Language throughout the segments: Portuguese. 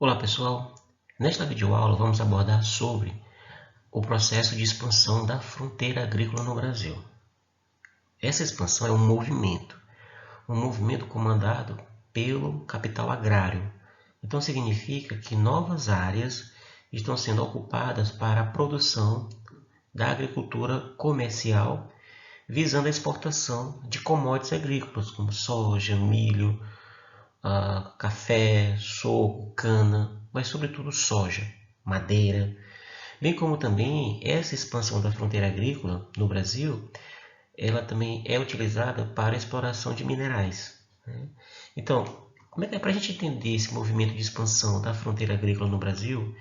Olá pessoal, nesta videoaula vamos abordar sobre o processo de expansão da fronteira agrícola no Brasil. Essa expansão é um movimento comandado pelo capital agrário. Então significa que novas áreas estão sendo ocupadas para a produção da agricultura comercial, visando a exportação de commodities agrícolas como soja, milho, café, sorgo, cana, mas sobretudo soja, madeira, bem como também essa expansão da fronteira agrícola no Brasil, ela também é utilizada para a exploração de minerais, né? Então, como é que é para a gente entender esse movimento de expansão da fronteira agrícola no Brasil,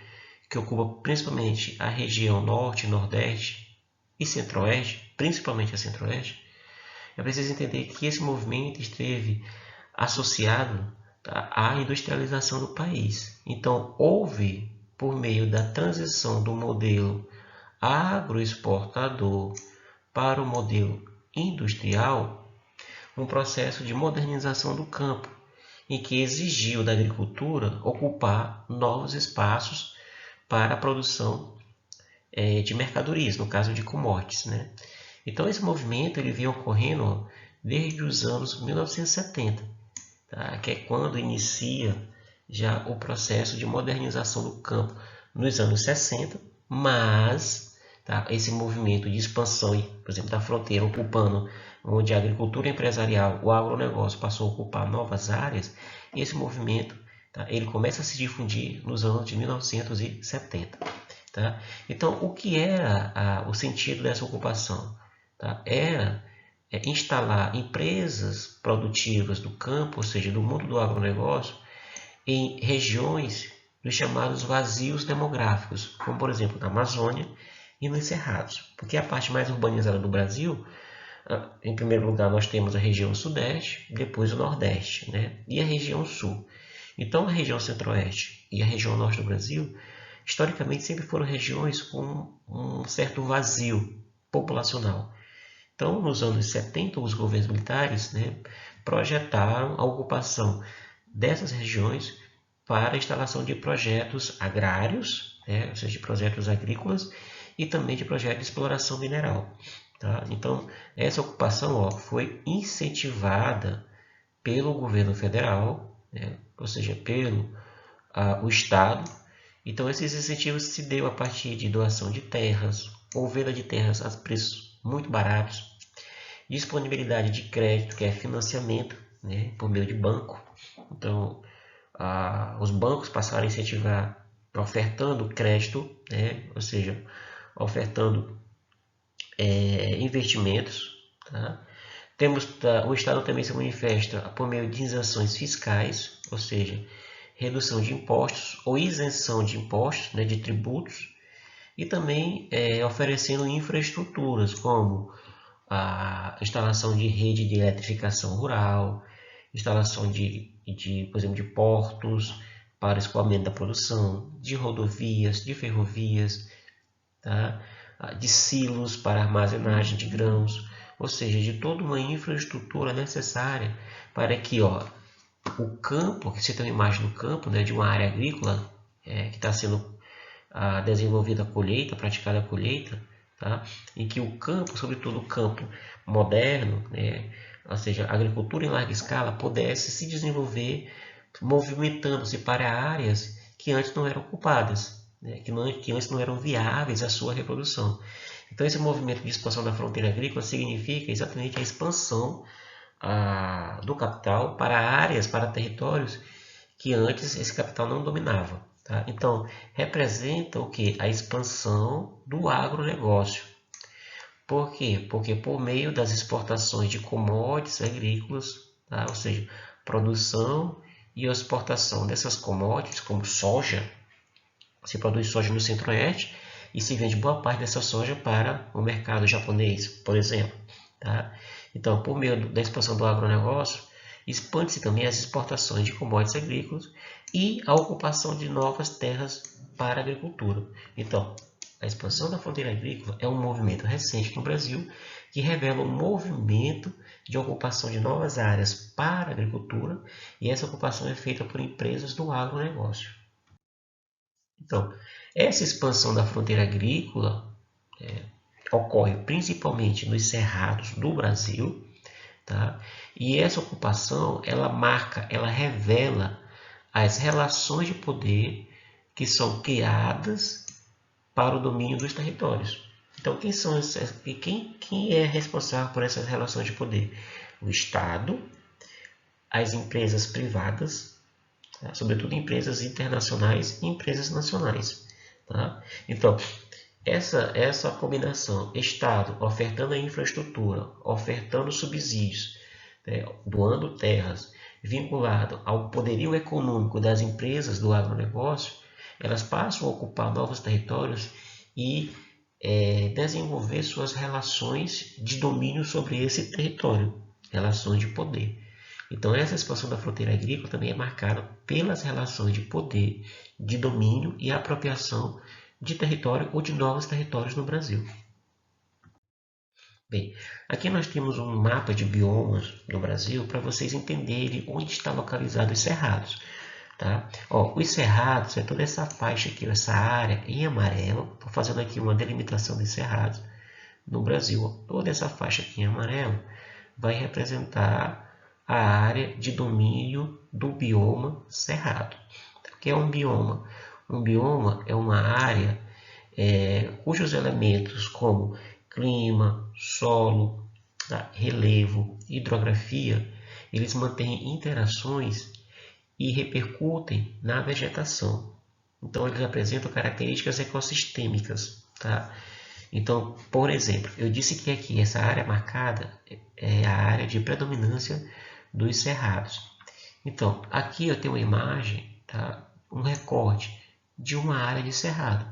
que ocupa principalmente a região norte, nordeste e centro-oeste, principalmente a centro-oeste, é preciso entender que esse movimento esteve associado, tá, à industrialização do país. Então, houve, por meio da transição do modelo agroexportador para o modelo industrial, um processo de modernização do campo, em que exigiu da agricultura ocupar novos espaços para a produção de mercadorias, no caso de commodities, né? Então esse movimento ele vem ocorrendo desde os anos 1970, tá? Que é quando inicia já o processo de modernização do campo nos anos 60, mas tá, esse movimento de expansão, por exemplo, da fronteira ocupando, onde a agricultura empresarial, o agronegócio passou a ocupar novas áreas, esse movimento tá, ele começa a se difundir nos anos de 1970. Tá? Então, o que era o sentido dessa ocupação? Tá? Era instalar empresas produtivas do campo, ou seja, do mundo do agronegócio, em regiões dos chamados vazios demográficos, como por exemplo na Amazônia e nos Cerrados, porque a parte mais urbanizada do Brasil, em primeiro lugar nós temos a região sudeste, depois o nordeste, né? E a região sul. Então a região centro-oeste e a região norte do Brasil, historicamente sempre foram regiões com um certo vazio populacional. Então, nos anos 70, os governos militares, né, projetaram a ocupação dessas regiões para a instalação de projetos agrários, né, ou seja, de projetos agrícolas e também de projetos de exploração mineral. Tá? Então, essa ocupação foi incentivada pelo governo federal, né, ou seja, pelo o Estado. Então, esses incentivos se deu a partir de doação de terras, ou venda de terras a preços muito baratos, disponibilidade de crédito, que é financiamento, né, por meio de banco. Então, os bancos passaram a incentivar ofertando crédito, né, ou seja, ofertando investimentos. Tá? O Estado também se manifesta por meio de isenções fiscais, ou seja, redução de impostos ou isenção de impostos, né, de tributos, e também oferecendo infraestruturas como a instalação de rede de eletrificação rural, instalação por exemplo, de portos para escoamento da produção, de rodovias, de ferrovias, tá? De silos para armazenagem de grãos, ou seja, de toda uma infraestrutura necessária para que o campo, que você tem uma imagem do campo, né, de uma área agrícola que está sendo desenvolvida a colheita, praticada a colheita, tá? Em que o campo, sobretudo o campo moderno, né, ou seja, a agricultura em larga escala, pudesse se desenvolver movimentando-se para áreas que antes não eram ocupadas, né, que antes não eram viáveis à sua reprodução. Então, esse movimento de expansão da fronteira agrícola significa exatamente a expansão do capital para áreas, para territórios que antes esse capital não dominava. Tá? Então, representa o que? A expansão do agronegócio. Por quê? Porque por meio das exportações de commodities agrícolas, tá? Ou seja, produção e exportação dessas commodities, como soja, se produz soja no centro-oeste e se vende boa parte dessa soja para o mercado japonês, por exemplo. Tá? Então, por meio da expansão do agronegócio, expande-se também as exportações de commodities agrícolas e a ocupação de novas terras para a agricultura. Então, a expansão da fronteira agrícola é um movimento recente no Brasil que revela um movimento de ocupação de novas áreas para a agricultura, e essa ocupação é feita por empresas do agronegócio. Então, essa expansão da fronteira agrícola ocorre principalmente nos cerrados do Brasil, tá? E essa ocupação, ela marca, ela revela as relações de poder que são criadas para o domínio dos territórios. Então, quem é responsável por essas relações de poder? O Estado, as empresas privadas, tá? Sobretudo empresas internacionais e empresas nacionais. Tá? Então, essa combinação, Estado ofertando a infraestrutura, ofertando subsídios, né, doando terras, vinculado ao poderio econômico das empresas do agronegócio, elas passam a ocupar novos territórios e desenvolver suas relações de domínio sobre esse território, relações de poder. Então, essa expansão da fronteira agrícola também é marcada pelas relações de poder, de domínio e apropriação de território ou de novos territórios no Brasil. Bem, aqui nós temos um mapa de biomas no Brasil para vocês entenderem onde está localizado os cerrados. Tá? Ó, os cerrados é toda essa faixa aqui, essa área em amarelo. Estou fazendo aqui uma delimitação de cerrados no Brasil. Ó, toda essa faixa aqui em amarelo vai representar a área de domínio do bioma cerrado. O que é um bioma? Um bioma é uma área cujos elementos como clima, solo, tá? Relevo, hidrografia, eles mantêm interações e repercutem na vegetação. Então, eles apresentam características ecossistêmicas. Tá? Então, por exemplo, eu disse que aqui essa área marcada é a área de predominância dos cerrados. Então, aqui eu tenho uma imagem, tá? Um recorte de uma área de cerrado.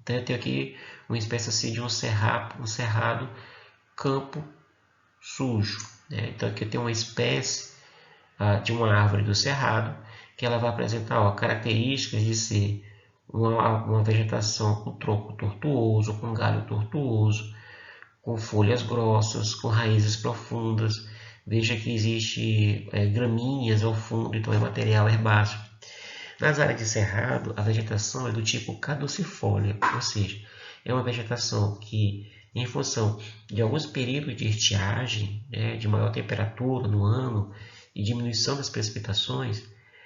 Então, eu tenho aqui uma espécie assim de um cerrado campo sujo. Né? Então, aqui eu tenho uma espécie de uma árvore do cerrado que ela vai apresentar características de ser uma vegetação com tronco tortuoso, com galho tortuoso, com folhas grossas, com raízes profundas. Veja que existe gramíneas ao fundo, então é material herbáceo. Nas áreas de cerrado, a vegetação é do tipo caducifólia, ou seja, é uma vegetação que, em função de alguns períodos de estiagem, né, de maior temperatura no ano e diminuição das precipitações,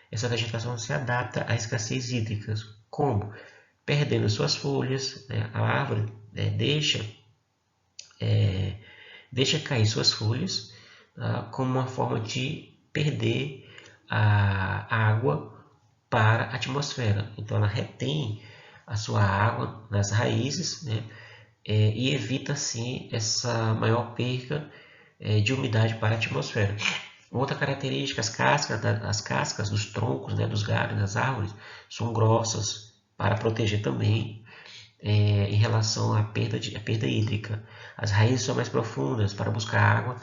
essa vegetação se adapta à escassez hídrica. Como? Perdendo suas folhas, né, a árvore deixa cair suas folhas como uma forma de perder a água para a atmosfera. Então, ela retém a sua água nas raízes, né, e evita, assim, essa maior perca de umidade para a atmosfera. Outra característica, as cascas dos troncos, né, dos galhos das árvores, são grossas para proteger também em relação à perda hídrica. As raízes são mais profundas para buscar água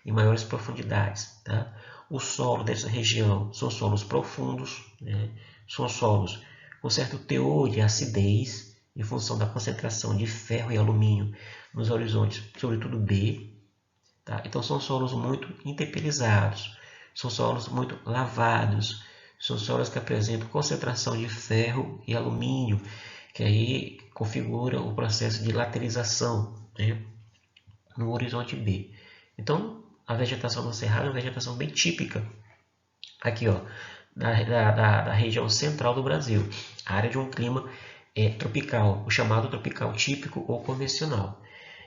em maiores profundidades. Tá? O solo dessa região são solos profundos, né? São solos com certo teor de acidez, em função da concentração de ferro e alumínio nos horizontes, sobretudo B. Tá? Então são solos muito intemperizados, são solos muito lavados, são solos que apresentam concentração de ferro e alumínio, que aí configura o processo de laterização, né, no horizonte B. Então, a vegetação do cerrado é uma vegetação bem típica aqui, ó, da região central do Brasil, a área de um clima tropical, o chamado tropical típico ou convencional.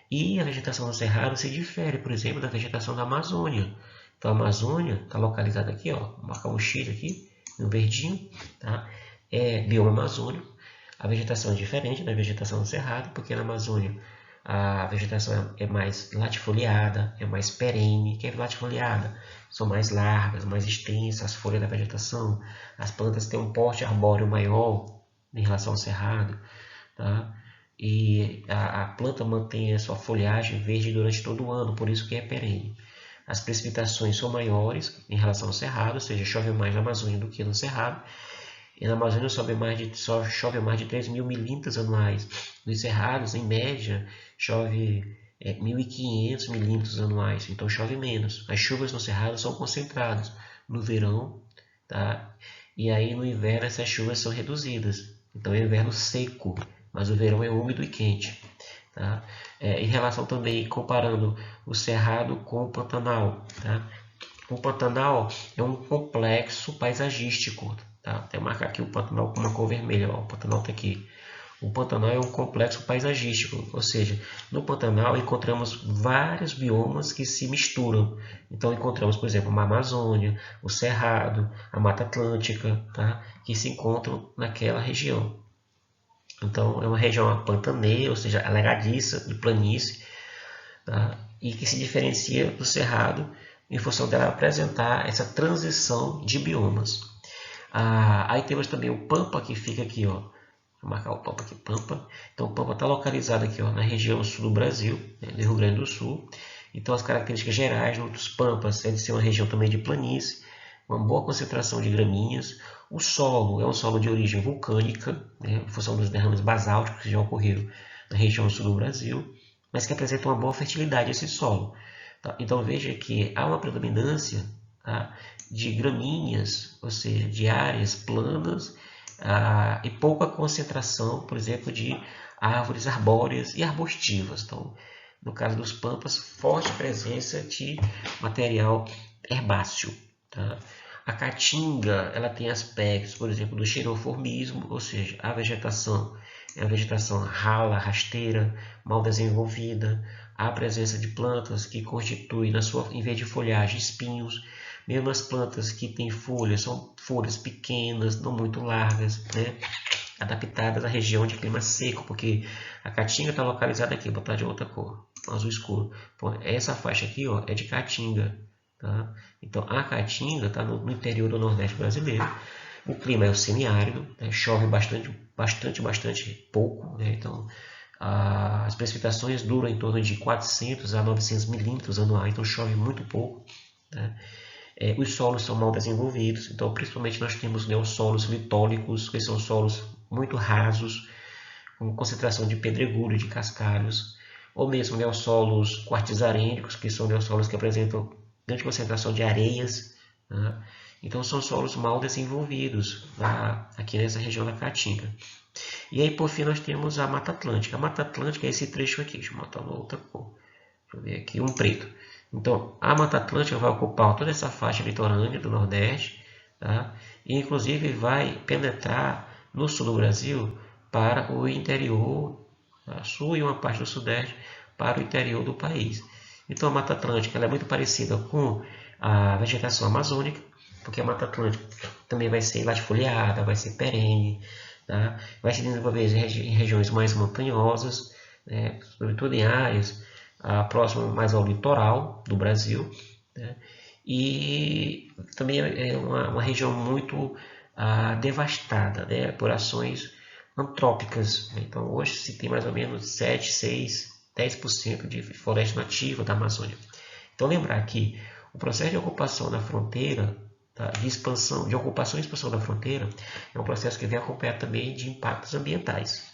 E a vegetação do cerrado se difere, por exemplo, da vegetação da Amazônia. Então, a Amazônia está localizada aqui, ó, vou marcar um X aqui, no verdinho, tá? É bioma amazônico. A vegetação é diferente da vegetação do cerrado, porque na Amazônia a vegetação é mais latifoliada, é mais perene. Que é latifoliada? São mais largas, mais extensas as folhas da vegetação. As plantas têm um porte arbóreo maior em relação ao cerrado, tá? E a planta mantém a sua folhagem verde durante todo o ano, por isso que é perene. As precipitações são maiores em relação ao cerrado, ou seja, chove mais na Amazônia do que no cerrado. E na Amazônia só chove mais de 3.000 milímetros anuais. Nos cerrados, em média, chove 1.500 milímetros anuais, então chove menos. As chuvas no cerrado são concentradas no verão, tá? E aí no inverno essas chuvas são reduzidas. Então é um inverno seco, mas o verão é úmido e quente. Tá? Em relação também, comparando o Cerrado com o Pantanal. Tá? O Pantanal é um complexo paisagístico. Tá? Até marcar aqui o Pantanal com uma cor vermelha. Ó, o Pantanal está aqui. O Pantanal é um complexo paisagístico, ou seja, no Pantanal encontramos vários biomas que se misturam. Então encontramos, por exemplo, uma Amazônia, o Cerrado, a Mata Atlântica, tá? Que se encontram naquela região. Então é uma região pantaneira, ou seja, alagadiça, de planície, tá? E que se diferencia do Cerrado em função dela apresentar essa transição de biomas. Aí temos também o Pampa, que fica aqui, ó. Vou marcar o Pampa aqui, Pampa. Então o Pampa está localizado aqui, ó, na região sul do Brasil, né, do Rio Grande do Sul. Então as características gerais dos Pampas é de ser uma região também de planície, uma boa concentração de gramíneas. O solo é um solo de origem vulcânica, né, em função dos derrames basálticos que já ocorreram na região sul do Brasil, mas que apresenta uma boa fertilidade esse solo. Tá? Então veja que há uma predominância, tá, de gramíneas, ou seja, de áreas planas, e pouca concentração, por exemplo, de árvores arbóreas e arbustivas. Então, no caso dos pampas, forte presença de material herbáceo. Tá? A caatinga, ela tem aspectos, por exemplo, do xeroformismo, ou seja, a vegetação é uma vegetação rala, rasteira, mal desenvolvida. Há a presença de plantas que constituem, em vez de folhagem, espinhos. Mesmo as plantas que têm folhas, são folhas pequenas, não muito largas, né? Adaptadas à região de clima seco, porque a caatinga está localizada aqui, vou botar de outra cor, azul escuro. Bom, essa faixa aqui, ó, é de caatinga. Tá? Então a caatinga está no interior do Nordeste brasileiro. O clima é o semiárido, né? Chove bastante pouco, né? Então as precipitações duram em torno de 400 a 900 milímetros anuais, então chove muito pouco. Né? Os solos são mal desenvolvidos, então principalmente nós temos, né, os solos litólicos, que são solos muito rasos, com concentração de pedregulho, de cascalhos, ou mesmo neossolos quartzarênicos, que são neossolos que apresentam grande concentração de areias. Né? Então são solos mal desenvolvidos aqui nessa região da Caatinga. E aí por fim nós temos a Mata Atlântica. A Mata Atlântica é esse trecho aqui, deixa eu botar uma outra cor, deixa eu ver aqui, um preto. Então, a Mata Atlântica vai ocupar toda essa faixa litorânea do Nordeste, tá? E inclusive vai penetrar no sul do Brasil para o interior, tá? Sul e uma parte do Sudeste, para o interior do país. Então, a Mata Atlântica ela é muito parecida com a vegetação amazônica, porque a Mata Atlântica também vai ser latifoliada, vai ser perene, tá? Vai se desenvolver em regiões mais montanhosas, né? Sobretudo em áreas próximo mais ao litoral do Brasil, né? E também é uma região muito devastada, né, por ações antrópicas. Então hoje se tem mais ou menos 7, 6, 10% de floresta nativa da Amazônia. Então lembrar que o processo de ocupação da fronteira, tá, de expansão, de ocupação e expansão da fronteira, é um processo que vem acompanhado também de impactos ambientais.